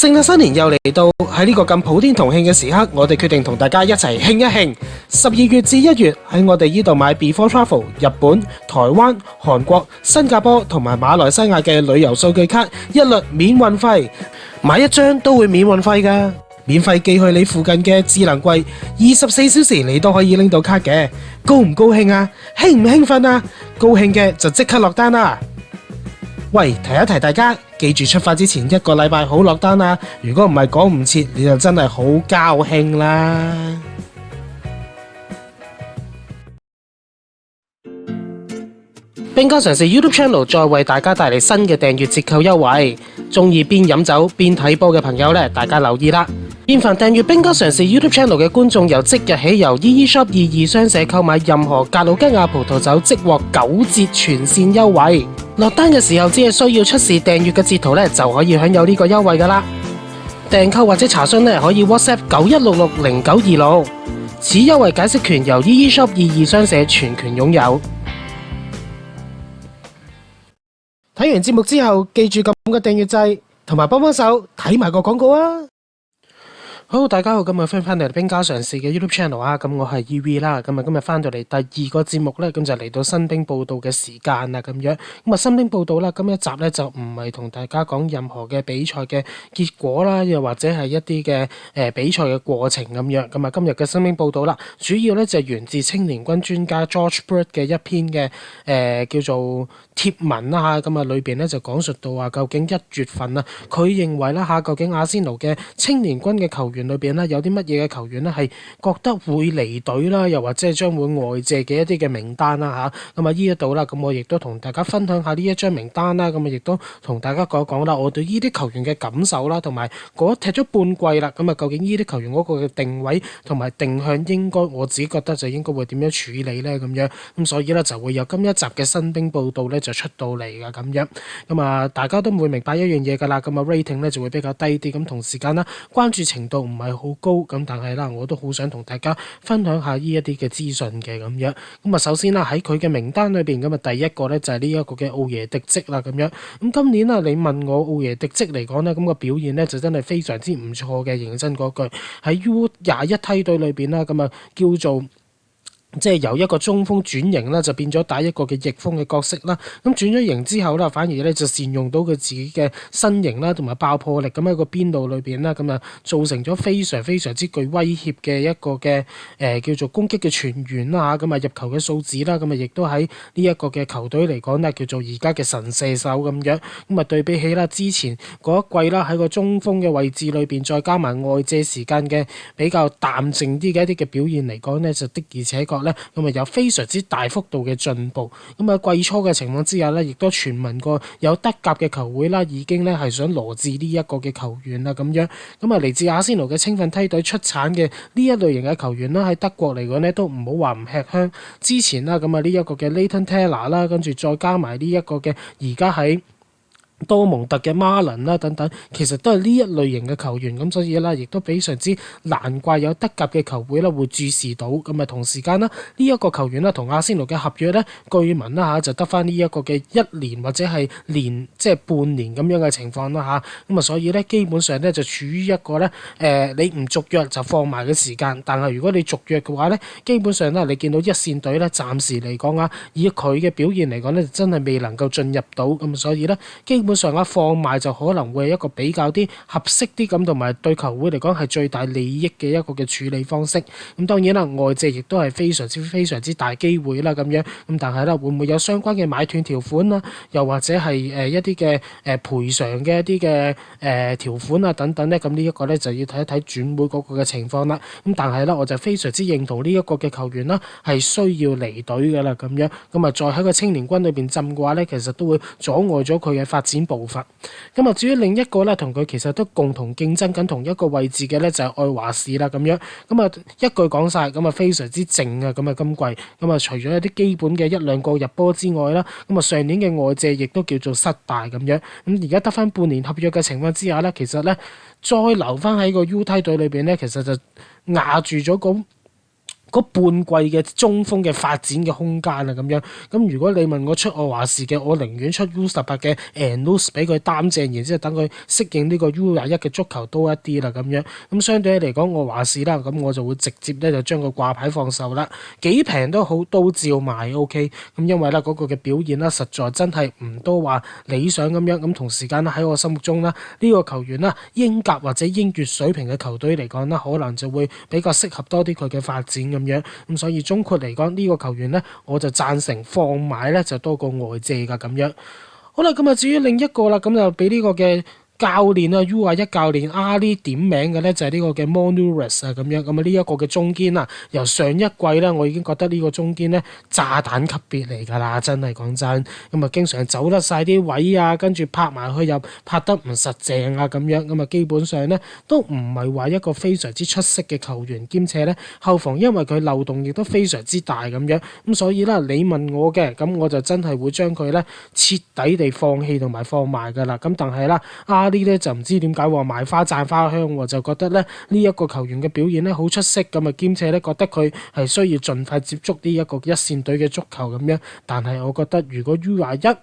聖誕新年又嚟到，喺呢個咁普天同慶嘅時刻，我哋決定同大家一齊慶一慶。12月至1月喺我哋呢度買 Before Travel 日本、台灣、韓國、新加坡同埋馬來西亞嘅旅遊數據卡，一律免運費，買一張都會免運費㗎。免費寄去你附近嘅智能櫃，24小時你都可以拎到卡嘅。高唔高興啊？興唔興奮啊？高興嘅就即刻落單啦！喂，提一提大家，記住出發之前1個禮拜好落單啊！如果唔係趕唔切，你就真係好交興啦！兵家常事 YouTube Channel 再為大家帶嚟新嘅訂閱折扣優惠，中意邊飲酒邊睇波嘅朋友呢，大家留意啦！現凡訂閱兵家常事 YouTube Channel 嘅觀眾，由即日起由 EE Shop 22商社購買任何格魯吉亞葡萄酒，即獲9折全線優惠。落單嘅時候只係需要出示訂閱嘅截圖呢，就可以享有呢個優惠噶啦。訂購或者查詢呢，可以 WhatsApp 91660926。此優惠解釋權由 EE Shop 22商社全權擁有。睇完節目之後，記住撳個訂閱掣，同埋幫手睇埋個廣告啊！好，大家好，今日翻嚟兵家常事嘅 YouTube Channel 啊，咁我係 EV 啦，咁啊今日翻到嚟第2個節目咧，咁就嚟到新兵報道嘅時間啦，咁樣，咁啊新兵報道啦，今一集咧就唔係同大家講任何嘅比賽嘅結果啦，又或者係一啲嘅比賽嘅過程咁樣，咁啊今日嘅新兵報道啦，主要咧就係源自青年軍專家 George Bird 嘅一篇嘅叫做貼文啦嚇，咁啊裏邊咧就講述到話究竟1月份啊，佢認為啦嚇，究竟阿仙奴嘅青年軍嘅球員裏邊咧有啲乜嘢嘅球員咧係覺得會離隊啦，又或者係將會外借嘅一啲嘅名單啦嚇，咁啊呢一度啦，咁我亦都同大家分享下呢一張名單啦，咁啊亦都同大家講一講啦，我對呢啲球員嘅感受啦，同埋嗰踢咗半季啦，咁啊究竟呢啲球員嗰個嘅定位同埋定向應該我自己覺得就應該會點樣處理咧咁樣，咁所以咧就會有今一集嘅新兵報道咧就出到嚟噶咁樣，咁啊大家都唔會明白一樣嘢噶啦，咁啊 rating 咧就會比較低啲，咁同時間啦關注程度唔係好高，咁但係啦我都好想同大家分享下呢一啲嘅資訊嘅咁樣，咁啊首先啦喺佢嘅名單裏邊，咁啊第一個咧就係呢一個嘅奧耶迪積啦咁樣，咁今年啊你問我奧耶迪積嚟講咧，咁個表現咧就真係非常之唔錯嘅，認真嗰句喺 U21梯隊裏邊啦，咁啊叫做即係由一個中鋒轉型啦，就變咗打一個嘅翼鋒嘅角色啦。咁轉咗型之後啦，反而咧就善用到佢自己嘅身形啦，同埋爆破力咁喺個邊路裏邊啦，咁啊造成咗非常非常之具威脅嘅一個嘅叫做攻擊嘅傳員啦嚇，咁啊入球嘅數字啦，咁啊亦都喺呢一個嘅球隊嚟講咧，叫做而家嘅神射手咁樣。咁啊對比起啦之前嗰一季啦，喺個中鋒嘅位置裏邊，再加埋外借時間嘅比較淡靜啲嘅一啲嘅表現嚟講咧，就的而且確咧，咁啊有非常之大幅度嘅進步。咁啊季初嘅情況之下咧，亦都傳聞過有德甲嘅球會啦，已經咧係想羅致呢一個嘅球員啦咁樣。咁啊嚟自阿仙奴嘅青訓梯隊出產嘅呢一類型嘅球員啦，喺德國嚟講咧都唔好話唔吃香。之前啦，咁啊呢一個嘅 Leighton Taylor 啦，跟住再加埋呢一個嘅而家喺多蒙特嘅馬倫啦等等，其實都係呢一類型嘅球員，咁所以啦，亦都非常之難怪有德甲嘅球會啦會注視到。咁啊同時間啦，呢一個球員啦同阿仙奴嘅合約咧，據聞啦嚇就得翻呢一個嘅1年或者係年即係半年咁樣嘅情況啦嚇。咁啊所以咧基本上咧就處於一個咧你唔續約就放埋嘅時間，但係如果你續約嘅話咧，基本上咧你見到一線隊咧暫時嚟講啊，以佢嘅表現嚟講咧，真係未能夠進入到，咁所以咧基本上啊放賣就可能會係一個比較啲合適啲咁，同埋對球會嚟講係最大利益嘅一個嘅處理方式。咁當然啦，外借亦都係非常之大機會啦咁樣。咁但係啦，會唔會有相關嘅買斷條款啦？又或者係一啲嘅賠償嘅一啲嘅條款啊等等咧？咁呢一個咧就要睇一睇轉會嗰個嘅情況啦。咁但係咧，我就非常之認同呢一個嘅球員啦係需要離隊㗎啦咁樣。咁啊再喺個青年軍裏邊浸嘅話咧，其實都會阻礙咗佢嘅發展步伐。咁啊，至於另一個咧，同佢其實都共同競爭緊同一個位置嘅咧，就係愛華仕啦咁樣。咁啊，一句講晒，咁啊非常之靜啊，咁啊今季，咁啊除咗一啲基本嘅1-2個入波之外啦，咁啊上年嘅外借亦都叫做失敗咁樣。咁而家得翻半年合約嘅情況之下咧，其實咧再留翻喺個 U 梯隊裏邊咧，其實就壓住咗嗰半季嘅中鋒嘅發展嘅空間啊咁樣。咁如果你問我出我話事嘅，我寧願出 U18嘅 Andrews 俾佢擔正，然之後等佢適應呢個 U21嘅足球多一啲啦咁樣。咁相對嚟講我話事啦，咁我就會直接咧就將佢掛牌放售啦，幾平都好都照買 OK。咁因為咧嗰個嘅表現啦，實在真係唔多話理想咁樣。咁同時間咧喺我心目中啦，呢個球員啦，英甲或者英乙水平嘅球隊嚟講啦，可能就會比較適合多啲佢嘅發展咁樣。咁所以總括嚟講，呢個球員咧，我就贊成放買咧就多過外借噶咁樣。好啦，咁啊至於另一個啦，咁就俾呢個嘅教練啊 U21教練阿里點名嘅咧就係呢個嘅 Monures 啊咁樣。咁啊呢一個嘅中堅啊，由上一季咧我已經覺得呢個中堅咧炸彈級別嚟㗎啦，真係講真。咁啊經常走得晒啲位啊，跟住拍埋去又拍得唔實淨啊咁樣。咁啊基本上咧都唔係話一個非常之出色嘅球員，兼且咧後防因為佢漏洞亦都非常之大咁樣。咁所以啦，你問我嘅，咁我就真係會將佢咧徹底地放棄同埋放埋㗎啦。咁但係啦，呢咧就唔知點解話賣花讚花香喎，就覺得咧呢一個球員嘅表現咧好出色咁啊，兼且咧覺得佢係需要盡快接觸呢一個一線隊嘅足球咁樣。但係我覺得如果 U21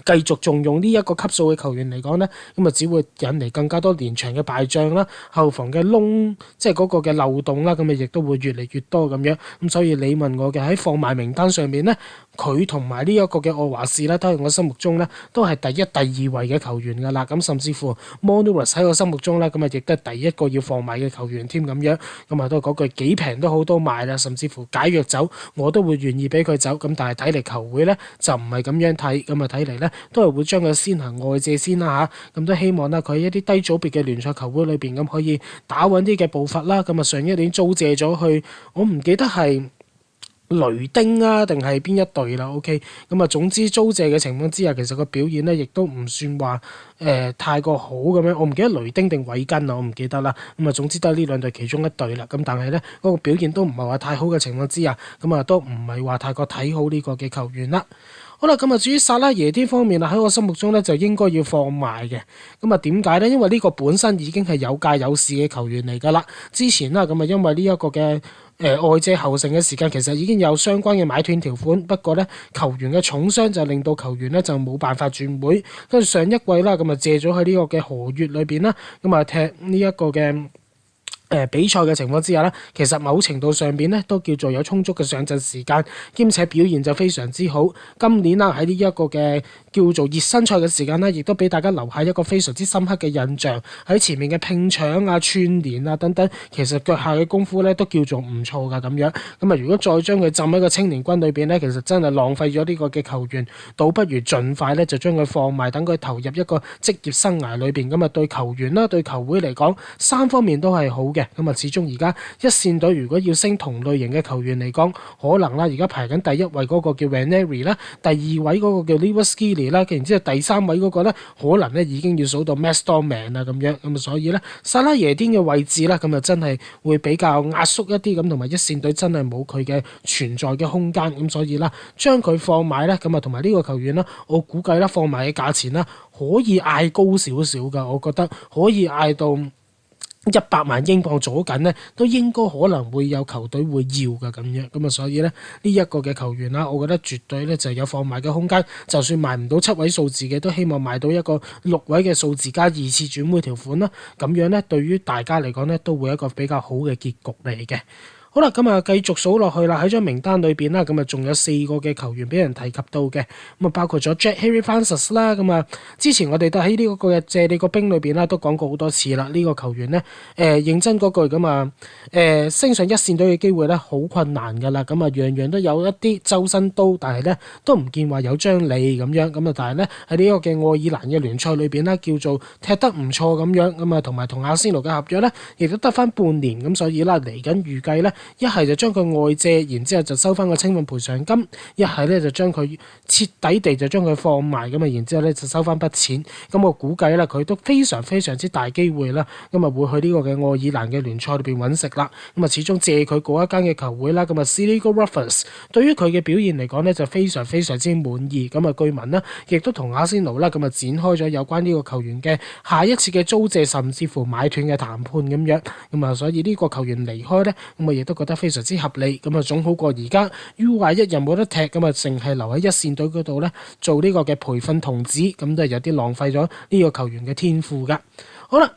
繼續重用呢一個級數嘅球員嚟講呢，咁啊只會引嚟更加多連場嘅敗仗啦，後防嘅窿即係嗰個嘅漏洞啦，咁啊亦都會越嚟越多咁樣。咁所以你問我嘅喺放賣名單上面呢，佢同埋呢一個嘅愛華士咧，都係我心目中呢都係第一、第二位嘅球員噶啦。咁甚至乎 Monures 喺我心目中呢，咁啊亦都係第一個要放賣嘅球員添咁樣。咁啊都係嗰句幾平都好都賣啦，甚至乎解約走我都會願意俾佢走。咁但係睇嚟球會呢就唔係咁樣睇，咁啊睇嚟呢都係會將佢先行外借先啦嚇。咁都希望啦佢喺一啲低組別嘅聯賽球會裏邊咁可以打穩啲嘅步伐啦。咁啊上一年租借咗去，我唔記得係雷丁啊定係邊一隊啦 OK。咁啊總之租借嘅情況之下，其實個表現咧亦都唔算話太過好咁樣。我唔記得雷丁定韋根啊，我唔記得啦。咁啊總之都係呢兩隊其中一隊啦。咁但係咧嗰個表現都唔係話太好嘅情況之下，咁啊都唔係話太過睇好呢個嘅球員啦。好啦，咁啊至於薩拉耶天方面啊，喺我心目中咧就應該要放賣嘅。咁啊點解咧？因為呢個本身已經係有價有市嘅球員嚟㗎啦。之前啦，咁啊因為呢一個嘅外借後成嘅時間其實已經有相關嘅買斷條款，不過咧球員嘅重傷就令到球員咧就冇辦法轉會。跟住上一季啦，咁啊借咗喺呢個嘅荷乙裏邊啦，咁啊踢呢一個嘅比賽嘅情況之下呢，其實某程度上邊呢都叫做有充足嘅上陣時間，兼且表現就非常之好。今年啦喺呢一個嘅叫做熱身賽嘅時間呢，亦都俾大家留下一個非常之深刻嘅印象。喺前面嘅拼搶啊、串連啊等等，其實腳下嘅功夫呢都叫做唔錯噶咁樣。咁啊，如果再將佢浸喺個青年軍裏邊呢，其實真係浪費咗呢個嘅球員，倒不如盡快呢就將佢放埋，等佢投入一個職業生涯裏邊。咁啊，對球員啦、對球會嚟講，三方面都係好。咁啊，始終而家一線隊如果要升同類型嘅球員嚟講，可能啦，而家排緊第一位嗰個叫 Ranieri 啦，第二位嗰個叫 Liverskili 啦，然之後第三位嗰個咧，可能咧已經要數到 Mastoman 啦咁樣。咁啊，所以咧，薩拉耶甸嘅位置咧，咁啊真係會比較壓縮一啲咁，同埋一線隊真係冇佢嘅存在嘅空間。咁所以啦，將佢放買咧，咁啊同埋呢個球員啦，我估計啦放買嘅價錢啦，可以嗌高少少噶，我覺得可以嗌到100萬英鎊左緊咧，都應該可能會有球隊會要嘅咁樣。咁啊，所以咧呢一個嘅球員啦，我覺得絕對咧就有放賣嘅空間。就算賣唔到7位數字嘅，都希望賣到一個6位嘅數字加2次轉會條款啦。咁樣咧，對於大家嚟講咧，都會一個比較好嘅結局嚟嘅。好啦，咁啊繼續數落去啦，喺張名單裏邊啦，咁啊仲有4個嘅球員俾人提及到嘅，咁啊包括咗 Jack Harry Francis 啦，咁啊之前我哋都喺呢個借你個兵裏邊啦，都講過好多次啦，呢個球員咧認真嗰句咁啊升上一線隊嘅機會咧好困難噶啦，咁啊樣樣都有一啲周身刀，但係咧都唔見話有張利咁樣，咁啊但係咧喺呢個嘅愛爾蘭嘅聯賽裏邊啦，叫做踢得唔錯咁樣，咁啊同阿仙奴嘅合約咧亦都得翻半年，咁所以啦嚟緊預計咧。一係就將佢外借，然之後就收翻個青訓賠償金；一係咧就將佢徹底地就將佢放埋咁啊，然之後咧就收翻筆錢。咁我估計啦，佢都非常非常之大機會啦，咁啊會去呢個嘅愛爾蘭嘅聯賽裏邊揾食啦。咁啊始終借佢嗰一間嘅球會啦，咁啊 Sligo Rovers 對於佢嘅表現嚟講咧就非常非常之滿意。咁啊據聞呢，亦都同阿仙奴啦咁啊展開咗有關呢個球員嘅下一次嘅租借甚至乎買斷嘅談判咁樣。咁啊所以呢個球員離開咧，咁啊亦都覺得非常之合理，咁啊總好過而家 U21 又冇得踢，咁啊淨係留喺一線隊嗰度咧做呢個嘅培訓童子，咁都係有啲浪費咗呢個球員嘅天賦噶。好啦。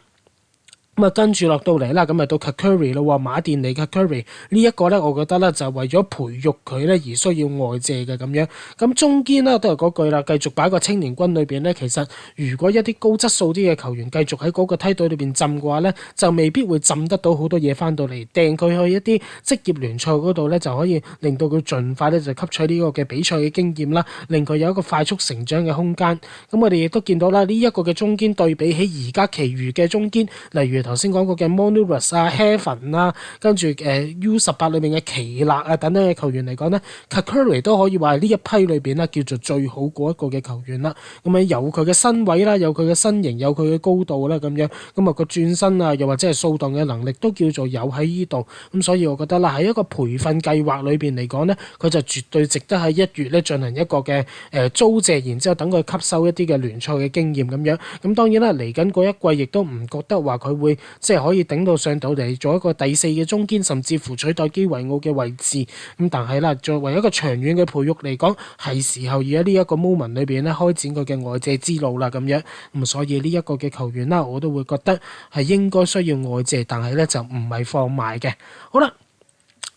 咁啊，跟住落到嚟啦，咁啊到 Curry 咯，馬甸尼嘅 Curry 呢一個咧，我覺得咧就係為咗培育佢咧而需要外借嘅咁樣。咁中堅啦都係嗰句啦，繼續擺個青年軍裏邊咧，其實如果一啲高質素啲嘅球員繼續喺嗰個梯隊裏邊浸嘅話咧，就未必會浸得到好多嘢翻到嚟，掟佢去一啲職業聯賽嗰度咧，就可以令到佢盡快咧就吸取呢個嘅比賽嘅經驗啦，令佢有一個快速成長嘅空間。咁我哋亦都見到啦，呢一個嘅中堅對比起而家其餘嘅中堅，例如頭先講過嘅 Monurus 啊、Heaven 啊，跟住U18 裏面嘅奇勒啊等等嘅球員嚟講咧 Curry 都可以話係呢一批裏邊咧叫做最好嗰一個嘅球員啦。咁啊有佢嘅身位啦，有佢嘅身形，有佢嘅高度啦，咁樣咁啊個轉身啊，又或者係掃蕩嘅能力都叫做有喺呢度。咁所以我覺得啦，喺一個培訓計劃裏邊嚟講咧，佢就絕對值得喺1月咧進行一個嘅租借，然之後等佢吸收一啲嘅聯賽嘅經驗咁樣。咁當然啦，嚟緊嗰一季亦都唔覺得話佢會即係可以頂到上到嚟做一個第4嘅中堅，甚至乎取代基維奧嘅位置。咁但係啦，作為一個長遠嘅培育嚟講，係時候而喺呢一個 moment 裏邊咧開展佢嘅外借之路啦咁樣。咁所以呢一個嘅球員啦，我都會覺得係應該需要外借，但係咧就唔係放賣嘅。好啦。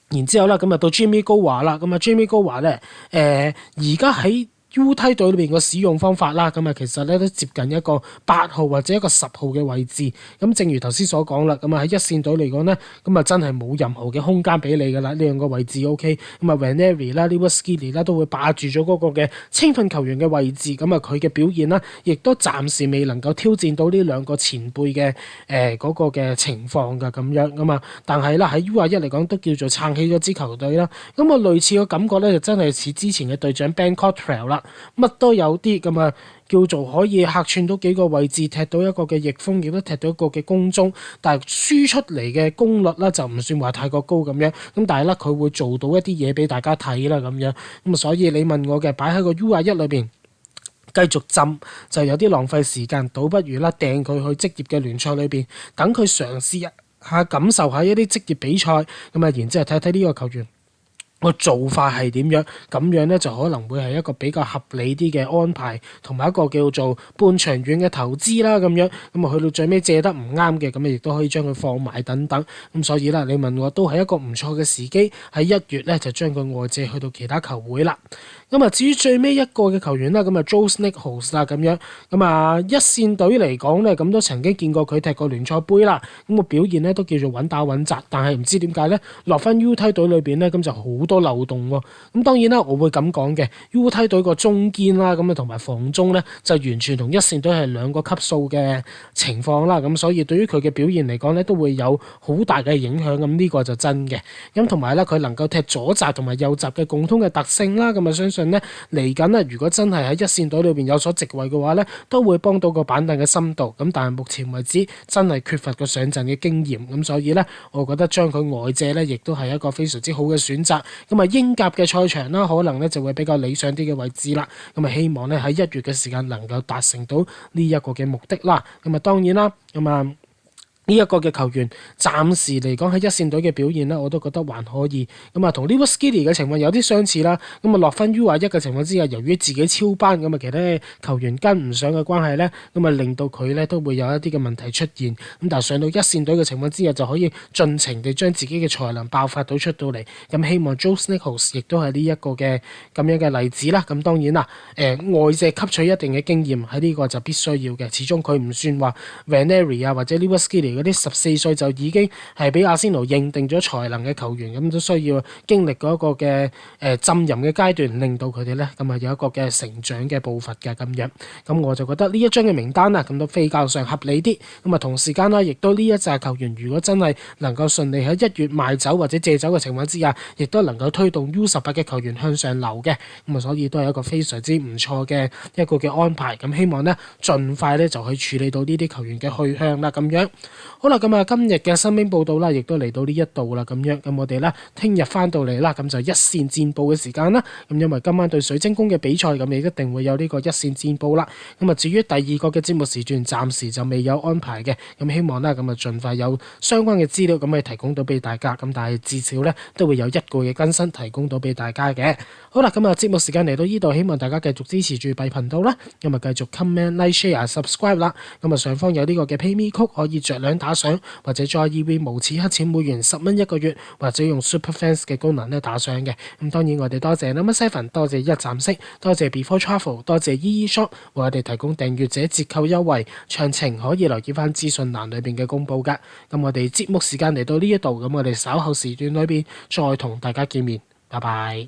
然之後啦，咁啊到 Jimmy 高華啦，咁啊 Jimmy 高華咧，而家喺U 梯隊裏邊個使用方法啦，咁啊其實咧都接近一個8號或者一個10號嘅位置。咁正如頭先所講啦，咁啊喺一線隊嚟講咧，咁啊真係冇任何嘅空間俾你噶啦，呢兩個位置 OK。咁啊 Ranieri 啦、Lewis Skinny 啦都會霸住咗嗰個嘅青訓球員嘅位置。咁啊佢嘅表現啦，亦都暫時未能夠挑戰到呢兩個前輩嘅嗰個嘅情況噶咁樣咁啊。但係啦喺 U21 嚟講都叫做撐起咗支球隊啦。咁啊類似嘅感覺咧就真係似之前嘅隊長 Ben Cottrell 啦。乜都有啲咁啊，叫做可以客串到幾個位置，踢到一個嘅逆風，亦都踢到一個嘅攻中，但係輸出嚟嘅功率咧就唔算話太過高咁樣。咁但係咧佢會做到一啲嘢俾大家睇啦咁樣。咁所以你問我嘅擺喺個 U21 裏邊繼續浸就有啲浪費時間，倒不如啦掟佢去職業嘅聯賽裏邊，等佢嘗試一下感受下一啲職業比賽，咁啊然之後睇睇呢個球員個做法係點樣，咁樣咧就可能會係一個比較合理啲嘅安排，同埋一個叫做半長遠嘅投資啦咁樣。咁啊去到最尾借得唔啱嘅，咁啊亦都可以將佢放埋等等。咁所以啦，你問我都係一個唔錯嘅時機，喺1月咧就將佢外借去到其他球會啦。咁啊至於最尾一個嘅球員啦，咁啊 Joe Nichols 啦咁樣。咁啊一線隊嚟講咧，咁都曾經見過佢踢過聯賽杯啦。咁個表現咧都叫做穩打穩紮，但係唔知點解咧落翻 U 梯隊裏邊咧，咁就好多漏洞喎。咁當然啦，我會咁講嘅 U 梯隊個中堅啦，咁啊同埋防中咧，就完全同一線隊係兩個級數嘅情況啦。咁所以對於佢嘅表現嚟講咧，都會有好大嘅影響。咁呢個就真嘅。咁同埋咧，佢能夠踢左閘同埋右閘嘅共通嘅特性啦。咁啊相信咧嚟緊咧，如果真係喺一線隊裏邊有所席位嘅話咧，都會幫到個板凳嘅深度。咁但係目前為止真係缺乏個上陣嘅經驗。咁所以咧，我覺得將佢外借咧，亦都係一個非常之好嘅選擇。咁啊英甲嘅賽場啦，可能咧就會比較理想啲嘅位置啦。咁啊希望咧喺1月嘅時間能夠達成到呢一個嘅目的啦。咁啊當然啦，咁啊呢一個嘅球員暫時嚟講喺一線隊嘅表現咧，我都覺得還可以。咁啊同 Lewis Skinny 嘅情況有啲相似啦。咁啊落分 U21 嘅情況之下，由於自己超班，咁啊其他球員跟唔上嘅關係咧，咁啊令到佢咧都會有一啲嘅問題出現。咁但係上到一線隊嘅情況之下，就可以盡情地將自己嘅才能爆發到出到嚟。咁希望 Joe Nichols 亦都係呢一個嘅咁樣嘅例子啦。咁當然啦，外借吸取一定嘅經驗喺呢個就必須要嘅。始終佢唔算話 Ranieri 啊或者 Lewis Skinny嗰啲14歲就已經係俾阿仙奴認定咗才能嘅球員，咁都需要經歷嗰個嘅浸淫嘅階段，令到佢哋咧咁啊有一個嘅成長嘅步伐嘅咁樣。咁我就覺得呢一張嘅名單啊，咁都比較上合理啲。咁啊同時間啦，亦都呢一紮球員如果真係能夠順利喺1月賣走或者借走嘅情況之下，亦都能夠推動 U18 嘅球員向上流嘅。咁啊所以都係一個非常之唔錯嘅一個嘅安排。咁希望咧盡快咧就去處理到呢啲球員嘅去向啦咁樣。好啦，咁啊今日嘅新兵報道啦，亦都嚟到呢一度啦，咁樣咁我哋咧聽日翻到嚟啦，咁就一線戰報嘅時間啦。咁因為今晚對水晶宮嘅比賽，咁亦一定會有呢個一線戰報啦。咁啊至於第二個嘅節目時段，暫時就未有安排嘅，咁希望啦咁啊盡快有相關嘅資料咁去提供到俾大家。咁但係至少咧都會有一個嘅更新提供到俾大家嘅。好啦，咁啊節目時間嚟到呢度，希望大家繼續支持住幣頻道啦。咁啊繼續 comment、like、share、subscribe 啦。咁啊上方有呢個嘅 PayMe Code可以着兩打賞，或者再 EV 無此黑錢會員10蚊一個月，或者用 Super Fans 嘅功能咧打賞嘅。咁當然我哋多謝 Number Seven， 多謝一站式，多謝 Before Travel， 多謝 EE Shop 為我哋提供訂閱者折扣優惠，詳情可以留意翻資訊欄裏邊嘅公佈噶。咁我哋節目時間嚟到呢一度，咁我哋稍後時段裏邊再同大家見面，拜拜。